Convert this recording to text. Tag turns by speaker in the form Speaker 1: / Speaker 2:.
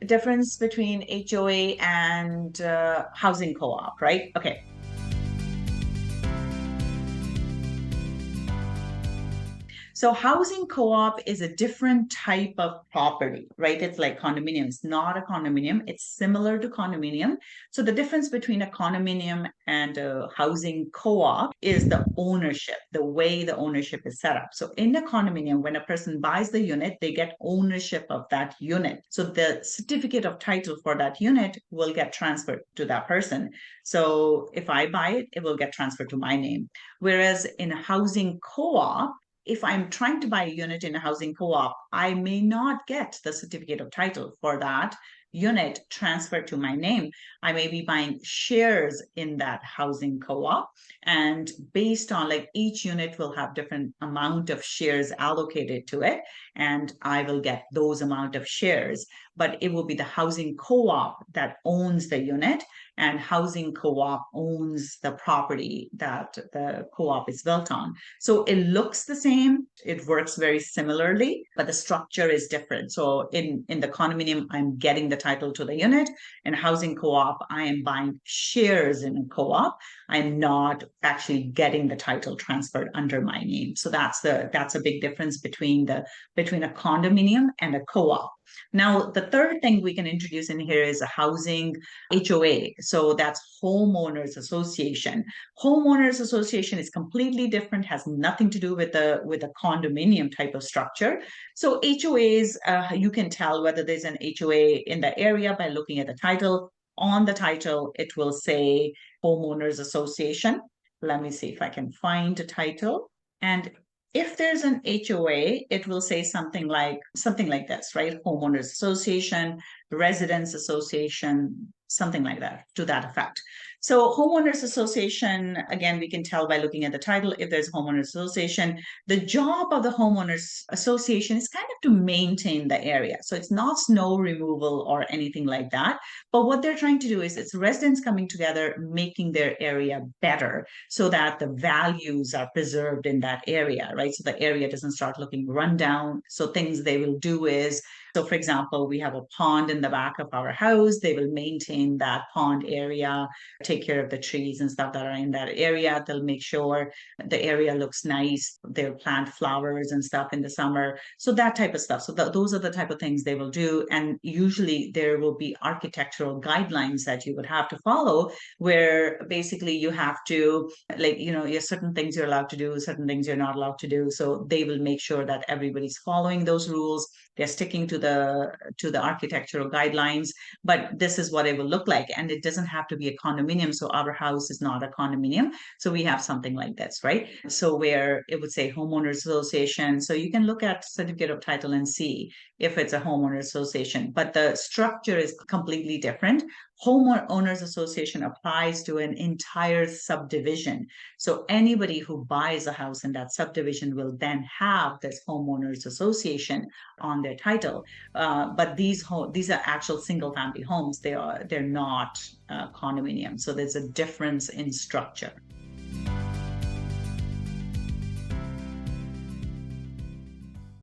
Speaker 1: difference between HOA and housing co-op, right? Okay. So housing co-op is a different type of property, right? It's like condominium. It's not a condominium. It's similar to condominium. So the difference between a condominium and a housing co-op is the ownership, the way the ownership is set up. So in a condominium, when a person buys the unit, they get ownership of that unit. So the certificate of title for that unit will get transferred to that person. So if I buy it, it will get transferred to my name. Whereas in a housing co-op, if I'm trying to buy a unit in a housing co-op, I may not get the certificate of title for that unit transferred to my name. I may be buying shares in that housing co-op, and based on like each unit will have different amount of shares allocated to it, and I will get those amount of shares. But it will be the housing co-op that owns the unit, and housing co-op owns the property that the co-op is built on. So it looks the same, it works very similarly, but the structure is different. So in the condominium, I'm getting the title to the unit. In housing co-op, I am buying shares in a co-op. I'm not actually getting the title transferred under my name. So that's a big difference between a condominium and a co-op. Now, the third thing we can introduce in here is a housing HOA. So that's homeowners association. Homeowners association is completely different, has nothing to do with a condominium type of structure. So HOAs, you can tell whether there's an HOA in the area by looking at the title. On the title, it will say homeowners association. Let me see if I can find a title. And if there's an HOA, it will say something like this, right? Homeowners association, residents association, something like that, to that effect. So homeowners association, again, we can tell by looking at the title if there's a homeowners association. The job of the homeowners association is kind of to maintain the area. So it's not snow removal or anything like that. But what they're trying to do is it's residents coming together, making their area better so that the values are preserved in that area, right? So the area doesn't start looking run down. So things they will do is, so for example, we have a pond in the back of our house. They will maintain that pond area, take care of the trees and stuff that are in that area. They'll make sure the area looks nice. They'll plant flowers and stuff in the summer. So that type of stuff. So those are the type of things they will do. And usually there will be architectural guidelines that you would have to follow, where basically you have to, like, there's certain things you're allowed to do, certain things you're not allowed to do. So they will make sure that everybody's following those rules. They're sticking to the architectural guidelines, but this is what it will look like. And it doesn't have to be a condominium. So our house is not a condominium. So we have something like this, right? So where it would say homeowners association. So you can look at certificate of title and see if it's a homeowners association, but the structure is completely different. Homeowners association applies to an entire subdivision. So anybody who buys a house in that subdivision will then have this homeowners association on their title. But these are actual single family homes. They're not condominiums. So there's a difference in structure.